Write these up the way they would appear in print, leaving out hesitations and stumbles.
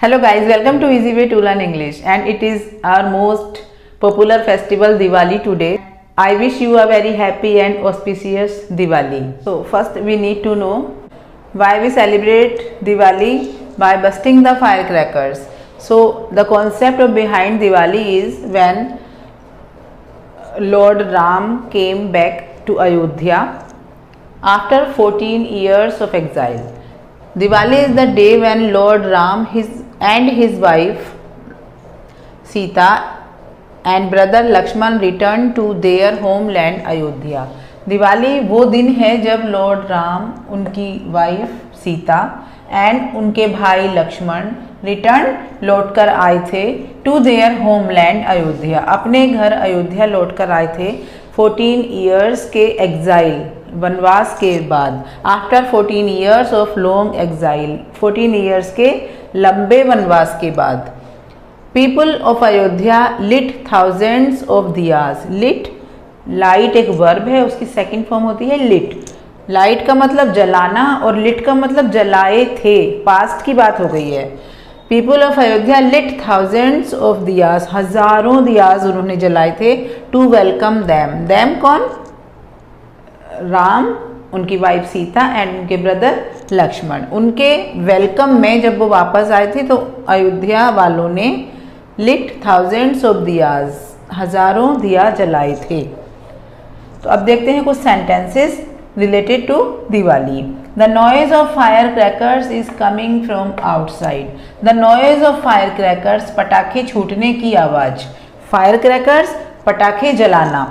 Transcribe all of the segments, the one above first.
Hello guys, welcome to Easy Way to Learn English, and it is our most popular festival Diwali today. I wish you a very happy and auspicious Diwali. So first we need to know why we celebrate Diwali by busting the firecrackers. So the concept of behind Diwali is when Lord Ram came back to Ayodhya after 14 years of exile. Diwali is the day when Lord Ram and his wife Sita and brother Lakshman returned to their homeland Ayodhya. Diwali वो दिन है जब Lord Ram, उनकी wife Sita and उनके भाई Lakshman return लौट कर आए थे टू देयर होमलैंड अयोध्या, अपने घर अयोध्या लौट कर आए थे 14 ईयर्स के एग्जाइल, वनवास के बाद। After 14 years of long exile, 14 years के लंबे वनवास के बाद। People of Ayodhya lit thousands of diyas. Lit, light एक वर्ब है, उसकी सेकंड फॉर्म होती है लिट। लाइट का मतलब जलाना और लिट का मतलब जलाए थे, पास्ट की बात हो गई है। People of Ayodhya lit thousands of diyas, हजारों दियाज उन्होंने जलाए थे टू वेलकम दैम। दैम कौन? राम, उनकी वाइफ सीता एंड उनके ब्रदर लक्ष्मण। उनके वेलकम में जब वो वापस आए थे तो अयोध्या वालों ने लिट थाउजेंड्स ऑफ दियाज, हजारों दिया जलाए थे। तो अब देखते हैं कुछ sentences related to Diwali. The noise of fire crackers is coming from outside. The noise of fire crackers, पटाखे छूटने की आवाज़। फायर क्रैकर्स, पटाखे जलाना।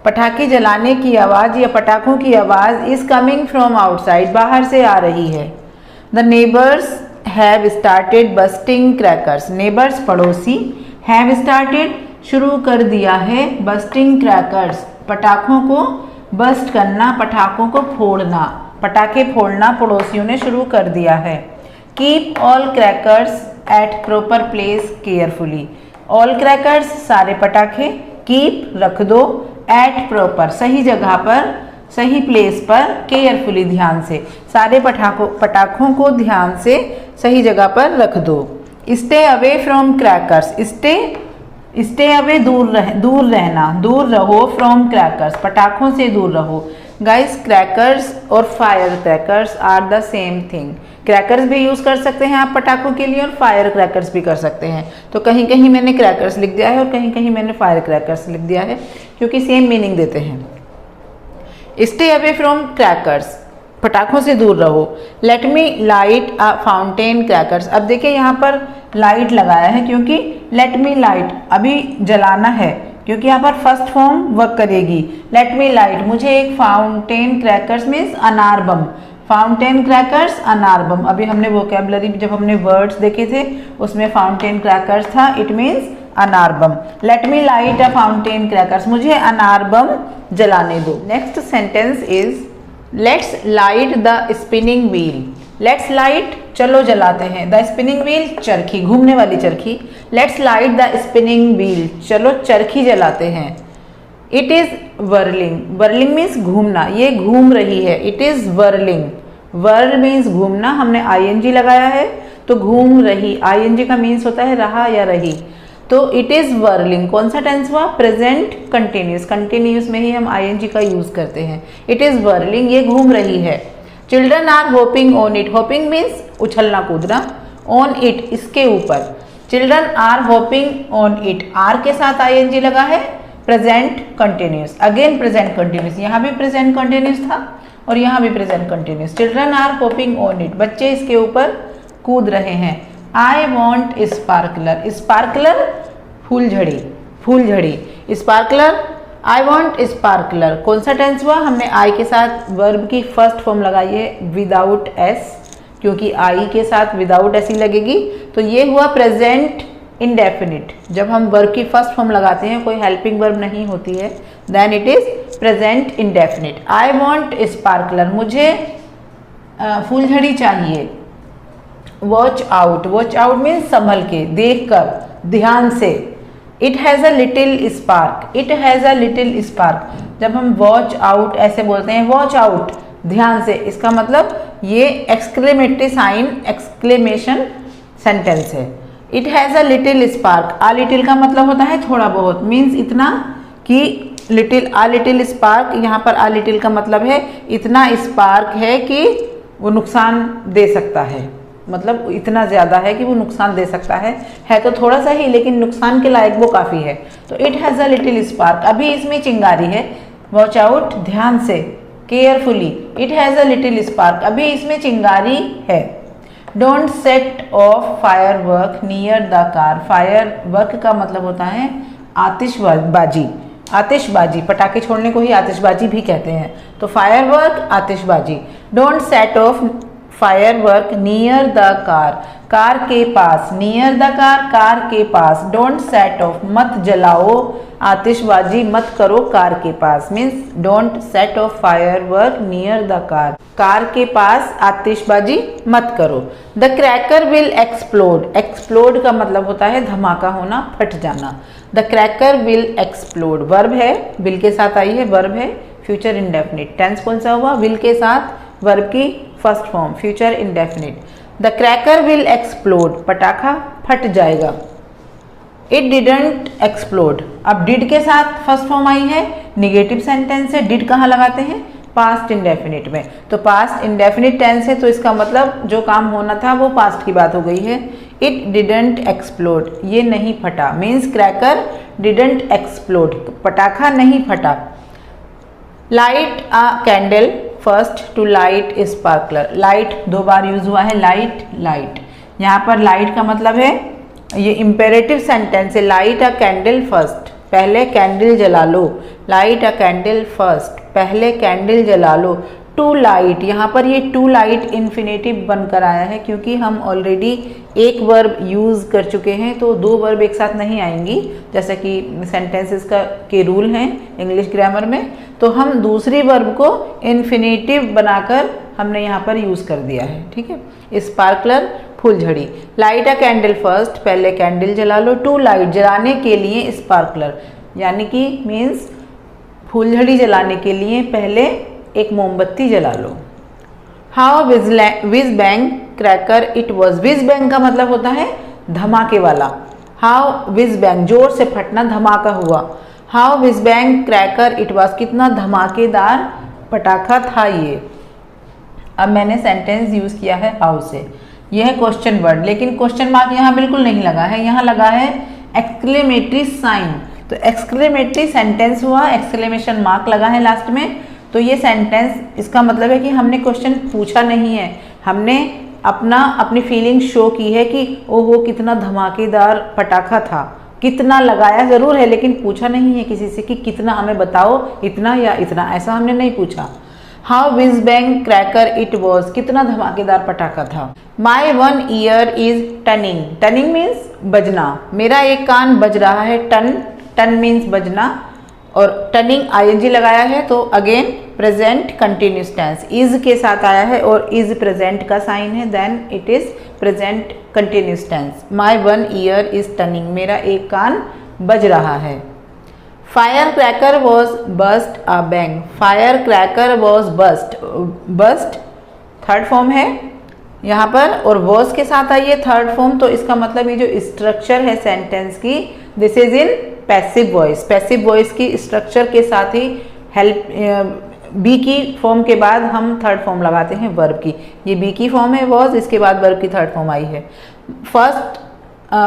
पटाखे जलाने की आवाज़ या पटाखों की आवाज़ इज कमिंग फ्रॉम आउटसाइड, बाहर से आ रही है। The neighbours have started bursting crackers. Neighbours, पड़ोसी, हैव स्टार्टेड, शुरू कर दिया है, बस्टिंग क्रैकर्स, पटाखों को बस्ट करना, पटाखों को फोड़ना, पटाखे फोड़ना पड़ोसियों ने शुरू कर दिया है। Keep all crackers at proper place carefully. All crackers, सारे पटाखे, कीप रख दो, एट प्रॉपर सही जगह पर, सही प्लेस पर, केयरफुली ध्यान से, सारे पटाखों को ध्यान से सही जगह पर रख दो। Stay away from crackers. Stay away दूर रहना, दूर रहो, फ्रॉम क्रैकर्स पटाखों से दूर रहो। गाइस, क्रैकर्स और fire crackers are the same thing. Crackers भी यूज़ कर सकते हैं आप पटाखों के लिए और फायर क्रैकर्स भी कर सकते हैं। तो कहीं कहीं मैंने क्रैकर्स लिख दिया है और कहीं कहीं मैंने फायर क्रैकर्स लिख दिया है, क्योंकि सेम मीनिंग देते हैं। स्टे अवे फ्रॉम क्रैकर्स, पटाखों से दूर रहो। Late me light a fountain crackers. अब देखिए यहाँ पर लाइट लगाया है क्योंकि लेट मी लाइट, अभी जलाना है, क्योंकि यहाँ पर फर्स्ट फॉर्म वर्क करेगी। लेट मी लाइट, मुझे एक फाउंटेन क्रैकर्स मीन्स अनार बम। फाउंटेन क्रैकर्स, अनार बम। अभी हमने वोकेबलरी जब हमने वर्ड्स देखे थे उसमें फाउंटेन क्रैकर्स था, इट मीन्स अनार बम। Let me light a fountain crackers, मुझे अनार बम जलाने दो। Next sentence is let's light the spinning wheel. Let's light, चलो जलाते हैं, द स्पिनिंग व्हील, चरखी, घूमने वाली चरखी। Let's light the spinning wheel, चलो चरखी जलाते हैं। It is whirling. Whirling means घूमना, ये घूम रही है, it is whirling. Whirl means घूमना, हमने आईएनजी लगाया है तो घूम रही, आईएनजी का मीन्स होता है रहा या रही। तो इट इज वर्लिंग कौन सा टेंस हुआ? Present continuous. कंटिन्यूस में ही हम आईएनजी का यूज करते हैं। इट इज वर्लिंग, ये घूम रही है। Children are hoping on it. Hoping means उछलना कूदना, ऑन इट, इसके ऊपर। Children are hoping on it, are के साथ आईएनजी लगा है, present continuous. Again present continuous, यहाँ भी प्रेजेंट कंटिन्यूस था और यहाँ भी present continuous. Children are hoping on it, बच्चे इसके ऊपर कूद रहे हैं। I want sparkler. स्पार्कलर, फूलझड़ी, फूलझड़ी, स्पार्कलर, आई वॉन्ट स्पार्कलर। कौन सा टेंस हुआ? हमने आई के साथ वर्ब की फर्स्ट फॉर्म लगाई है विदाउट एस, क्योंकि आई के साथ विदाउट एस ही लगेगी, तो ये हुआ प्रेजेंट इंडेफिनिट। जब हम वर्ब की फर्स्ट फॉर्म लगाते हैं, कोई हेल्पिंग वर्ब नहीं होती है, then it is present indefinite. I want sparkler, मुझे फूलझड़ी चाहिए। Watch out, watch out means संभल के, देख कर, ध्यान से। It has a little spark. It has a little spark, जब हम वॉच आउट ऐसे बोलते हैं, वॉच आउट, ध्यान से, इसका मतलब ये एक्सक्लेमेटरी साइन, एक्सक्लेमेशन सेंटेंस है। It has a little spark, uh little का मतलब होता है थोड़ा बहुत, मीन्स इतना कि लिटिल, आ लिटिल स्पार्क, यहाँ पर आ लिटिल का मतलब है इतना स्पार्क है कि वो नुकसान दे सकता है, मतलब इतना ज़्यादा है कि वो नुकसान दे सकता है तो थोड़ा सा ही लेकिन नुकसान के लायक वो काफ़ी है। तो it has a little spark, अभी इसमें चिंगारी है, वॉच आउट, ध्यान से, carefully, it has a little spark, अभी इसमें चिंगारी है। Don't set off firework near the car, fire work का मतलब होता है आतिशबाजी, आतिशबाजी, पटाखे छोड़ने को ही आतिशबाजी भी कहते हैं। तो फायर वर्क, आतिशबाजी। Don't set off firework near the car, car के पास, नियर द कार, कार के पास। डोंट सेट ऑफ, मत जलाओ आतिशबाजी, मत करो कार के पास, means don't set off firework near the car, car के पास आतिशबाजी मत करो। The cracker will explode, explode का मतलब होता है धमाका होना, फट जाना। The cracker will explode, verb है, विल के साथ आई है, वर्ब है, फ्यूचर इंडेफिनिट। टेंस कौन सा हुआ, विल के साथ वर्ब की first form, future indefinite. The cracker will explode, पटाखा फट जाएगा। इट डिडंट एक्सप्लोड, अब डिड के साथ फर्स्ट फॉर्म आई है, निगेटिव सेंटेंस है, डिड कहाँ लगाते हैं, पास्ट इंडेफिनिट में। तो पास्ट इंडेफिनिट टेंस है तो इसका मतलब जो काम होना था वो पास्ट की बात हो गई है। इट डिडंट एक्सप्लोड, ये नहीं फटा, मीन्स क्रैकर डिडंट एक्सप्लोड, पटाखा नहीं फटा। Light a candle first to light sparkler, light दो बार यूज हुआ है, लाइट, लाइट, यहाँ पर लाइट का मतलब है, ये इम्पेरेटिव सेंटेंस है, लाइट अ कैंडल फर्स्ट, पहले कैंडल जला लो, लाइट अ कैंडल फर्स्ट, पहले कैंडल जला लो। टू लाइट, यहाँ पर ये टू लाइट इन्फिनेटिव बनकर आया है क्योंकि हम ऑलरेडी एक वर्ब यूज़ कर चुके हैं, तो दो वर्ब एक साथ नहीं आएंगी जैसा कि सेंटेंसेस के रूल हैं इंग्लिश ग्रामर में। तो हम दूसरी वर्ब को इन्फिनेटिव बनाकर हमने यहाँ पर यूज़ कर दिया है, ठीक है। स्पार्कलर, फुलझड़ी। लाइट अ कैंडल फर्स्ट, पहले कैंडल जला लो। टू लाइट, जलाने के लिए स्पार्कलर, यानी कि मीन्स फुलझड़ी जलाने के लिए पहले एक मोमबत्ती जला लो। How Vij bang cracker it was, whizz bang का मतलब होता है धमाके वाला। हाउ विज बैंग, जोर से फटना, धमाका हुआ। How Vij bang cracker it was, कितना धमाकेदार पटाखा था ये। अब मैंने सेंटेंस यूज किया है हाउ से, यह है क्वेश्चन वर्ड, लेकिन क्वेश्चन मार्क यहाँ बिल्कुल नहीं लगा है, यहाँ लगा है एक्सक्लेमेटरी साइन। तो एक्सक्लेमेटरी सेंटेंस हुआ, एक्सक्लेमेशन मार्क लगा है लास्ट में, तो ये सेंटेंस, इसका मतलब है कि हमने क्वेश्चन पूछा नहीं है, हमने अपनी फीलिंग शो की है कि ओहो कितना धमाकेदार पटाखा था। कितना लगाया ज़रूर है लेकिन पूछा नहीं है किसी से कि कितना, हमें बताओ इतना या इतना, ऐसा हमने नहीं पूछा। How Vij bang cracker it was, कितना धमाकेदार पटाखा था। My one ear is tinning, tinning means बजना, मेरा एक कान बज रहा है। टन, टन मीन्स बजना, और टनिंग आईएनजी लगाया है तो again present continuous tense, is के साथ आया है और इज प्रेजेंट का साइन है, then it is present continuous tense. My one ear is टनिंग, मेरा एक कान बज रहा है। Fire cracker was burst a bang, fire cracker was burst, burst third form है यहाँ पर और वॉज के साथ आई है थर्ड फॉर्म, तो इसका मतलब ये जो स्ट्रक्चर है सेंटेंस की, this is in passive voice. Passive voice की स्ट्रक्चर के साथ ही हेल्प, बी की फॉर्म के बाद हम थर्ड फॉर्म लगाते हैं वर्ब की। ये बी की फॉर्म है वॉज, इसके बाद वर्ब की थर्ड फॉर्म आई है। First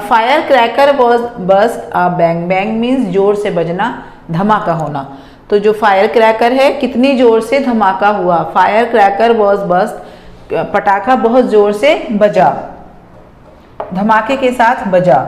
fire cracker was burst a bang, bang means जोर से बजना, धमाका होना। तो जो फायर क्रैकर है कितनी जोर से धमाका हुआ, फायर क्रैकर वॉज बस्ट, पटाखा बहुत जोर से बजा, धमाके के साथ बजा।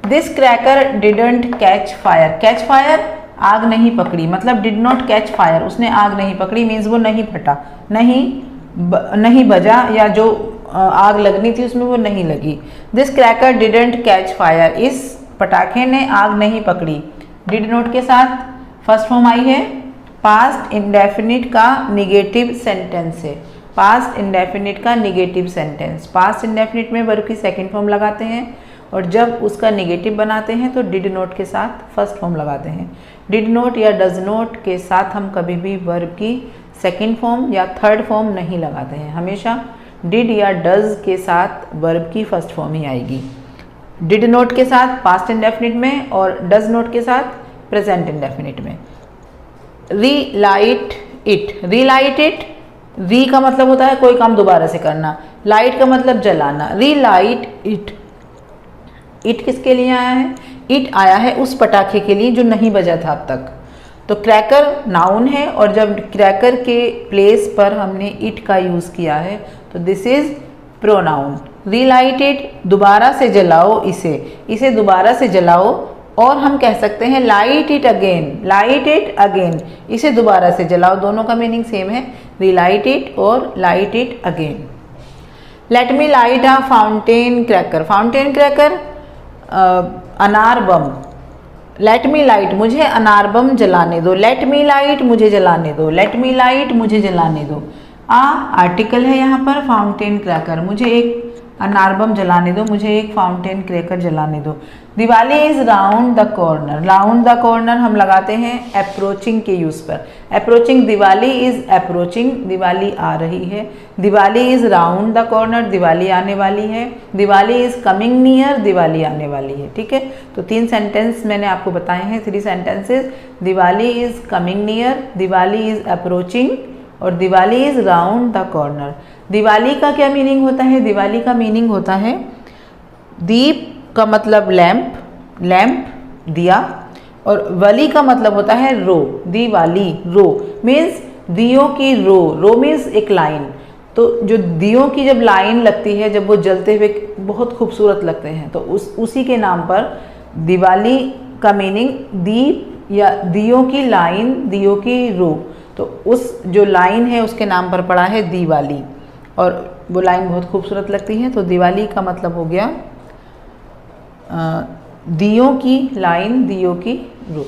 This cracker didn't catch fire, catch fire आग नहीं पकड़ी, मतलब डिड नॉट कैच फायर, उसने आग नहीं पकड़ी मीन्स वो नहीं फटा, नहीं बजा, या जो आग लगनी थी उसमें वो नहीं लगी। This cracker didn't catch fire, इस पटाखे ने आग नहीं पकड़ी। डिड नॉट के साथ फर्स्ट फॉर्म आई है, पास्ट इंडेफिनिट का निगेटिव सेंटेंस है, पास्ट इंडेफिनिट का निगेटिव सेंटेंस। पास्ट इंडेफिनिट में वर्ब की सेकंड फॉर्म लगाते हैं और जब उसका निगेटिव बनाते हैं तो डिड नॉट के साथ फर्स्ट फॉर्म लगाते हैं। डिड नॉट या डज नॉट के साथ हम कभी भी वर्ब की सेकंड फॉर्म या थर्ड फॉर्म नहीं लगाते हैं, हमेशा डिड या डज के साथ वर्ब की फर्स्ट फॉर्म ही आएगी। डिड नोट के साथ पास्ट इंडेफिनिट में और डज नोट के साथ प्रेजेंट इंडेफिनिट में। रीलाइट इट, रीलाइट इट, री का मतलब होता है कोई काम दोबारा से करना, लाइट का मतलब जलाना। रीलाइट इट, इट किसके लिए आया है? इट आया है उस पटाखे के लिए जो नहीं बजा था अब तक। तो क्रैकर नाउन है और जब क्रैकर के प्लेस पर हमने इट का यूज़ किया है तो दिस इज प्रोनाउन। रीलाइट इट, दोबारा से जलाओ इसे, इसे दोबारा से जलाओ। और हम कह सकते हैं light it again, light it again, इसे दोबारा से जलाओ। दोनों का मीनिंग सेम है, रीलाइट इट और light it again. Late me light a fountain cracker, fountain cracker अनार बम। लेट मी लाइट, मुझे अनार बम जलाने दो। लेट मी लाइट, मुझे जलाने दो। लेट मी लाइट, मुझे जलाने दो। आर्टिकल है यहाँ पर फाउंटेन क्रैकर, मुझे एक अनार बम जलाने दो, मुझे एक फाउंटेन क्रैकर जलाने दो। Diwali is round the corner, round the corner हम लगाते हैं अप्रोचिंग के यूज़ पर। Approaching, Diwali is approaching, Diwali आ रही है। Diwali is round the corner, Diwali आने वाली है। Diwali is coming near, Diwali आने वाली है। ठीक है, तो 3 सेंटेंस मैंने आपको बताए हैं, 3 sentences. Diwali is coming near, Diwali is approaching और Diwali is round the corner. Diwali का क्या मीनिंग होता है? दिवाली का मीनिंग होता है दीप का मतलब लैंप, लैंप दिया, और वली का मतलब होता है रो। दिवाली, रो मीन्स दियों की रो, रो मीन्स एक लाइन। तो जो दियों की जब लाइन लगती है, जब वो जलते हुए बहुत खूबसूरत लगते हैं, तो उसी के नाम पर दिवाली का मीनिंग दीप या दियों की लाइन, दियों की रो। तो उस जो लाइन है उसके नाम पर पड़ा है दिवाली, और वो लाइन बहुत खूबसूरत लगती है। तो दिवाली का मतलब हो गया दियों की लाइन, दियों की रो।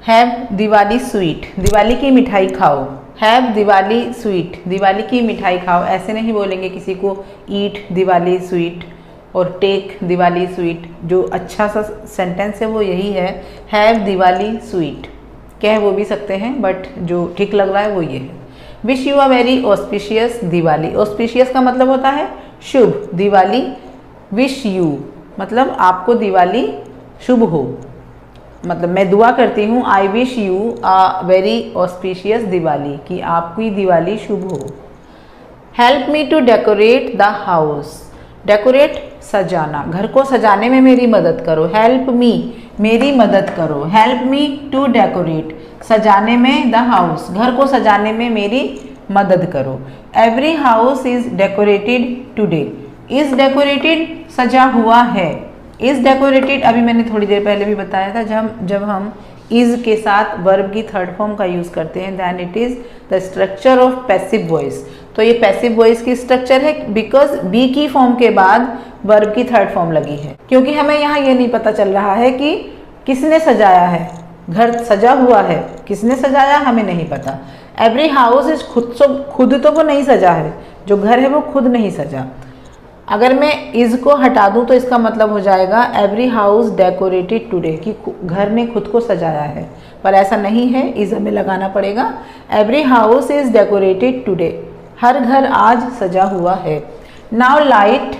हैव दिवाली स्वीट, दिवाली की मिठाई खाओ। हैव दिवाली स्वीट, दिवाली की मिठाई खाओ। ऐसे नहीं बोलेंगे किसी को ईट दिवाली स्वीट और टेक दिवाली स्वीट। जो अच्छा सा सेंटेंस है वो यही है, हैव दिवाली स्वीट। कह वो भी सकते हैं बट जो ठीक लग रहा है वो ये है। Wish you a very auspicious Diwali, auspicious का मतलब होता है शुभ। दिवाली, विश यू मतलब आपको दिवाली शुभ हो, मतलब मैं दुआ करती हूँ, I wish you a very auspicious Diwali, कि आपकी दिवाली शुभ हो। Help me to decorate the house, decorate सजाना, घर को सजाने में मेरी मदद करो। हेल्प मी, मेरी मदद करो। हेल्प मी टू डेकोरेट, सजाने में, द हाउस, घर को सजाने में मेरी मदद करो। Every house is decorated today, is decorated सजा हुआ है। इज डेकोरेटेड अभी मैंने थोड़ी देर पहले भी बताया था, जब हम इज के साथ वर्ब की थर्ड फॉर्म का यूज करते हैं, then it is the structure of passive voice. तो ये पैसिव वॉइस की स्ट्रक्चर है बिकॉज बी की फॉर्म के बाद वर्ब की थर्ड फॉर्म लगी है, क्योंकि हमें यहाँ ये नहीं पता चल रहा है कि किसने सजाया है, घर सजा हुआ है, किसने सजाया हमें नहीं पता। एवरी हाउस इज खुद तो वो नहीं सजा है, जो घर है वो खुद नहीं सजा। अगर मैं इज को हटा दूं तो इसका मतलब हो जाएगा एवरी हाउस डेकोरेटेड टुडे, कि घर ने खुद को सजाया है, पर ऐसा नहीं है, इज हमें लगाना पड़ेगा। Every house is decorated today, हर घर आज सजा हुआ है। नाउ लाइट,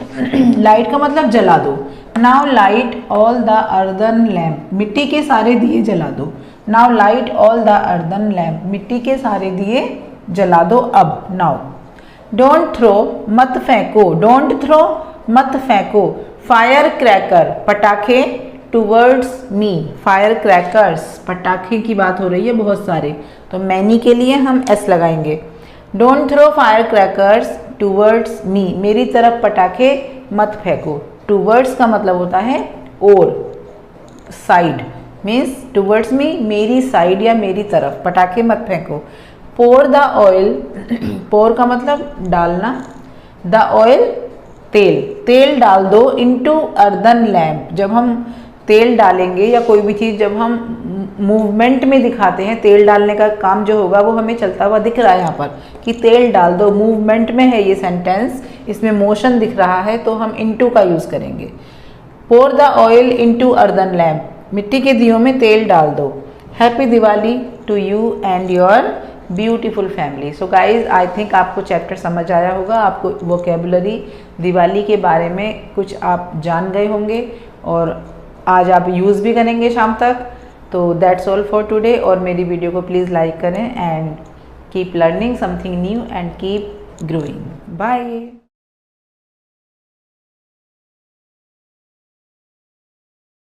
लाइट का मतलब जला दो। Now light all the earthen lamp, मिट्टी के सारे दिए जला दो। Now light all the earthen lamp, मिट्टी के सारे दिए जला दो अब। नाउ डोंट थ्रो, मत फेंको। डोंट थ्रो, मत फेंको। फायर क्रैकर, पटाखे, टूवर्ड्स मी, फायर क्रैकर्स, पटाखे की बात हो रही है बहुत सारे, तो मैनी के लिए हम एस लगाएंगे। Don't throw fire crackers towards me, मेरी तरफ पटाखे मत फेंको। टूवर्ड्स का मतलब होता है और, साइड मीन्स टूवर्ड्स मी, मेरी साइड या मेरी तरफ, पटाखे मत फेंको। पोर द ऑयल, पोर का मतलब डालना, द ऑयल तेल, तेल डाल दो इनटू अर्दन लैम्प। जब हम तेल डालेंगे या कोई भी चीज़ जब हम मूवमेंट में दिखाते हैं, तेल डालने का काम जो होगा वो हमें चलता हुआ दिख रहा है यहाँ पर कि तेल डाल दो, मूवमेंट में है ये सेंटेंस, इसमें मोशन दिख रहा है तो हम इनटू का यूज़ करेंगे। Pour the oil into earthen lamp, मिट्टी के दियों में तेल डाल दो। Happy Diwali to you and your beautiful family. So guys, I think आपको चैप्टर समझ आया होगा, आपको वोकेबुलरी दिवाली के बारे में कुछ आप जान गए होंगे और आज आप यूज़ भी करेंगे शाम तक। तो दैट्स ऑल फॉर टुडे। और मेरी वीडियो को प्लीज़ लाइक करें and keep learning something new and keep growing. Bye.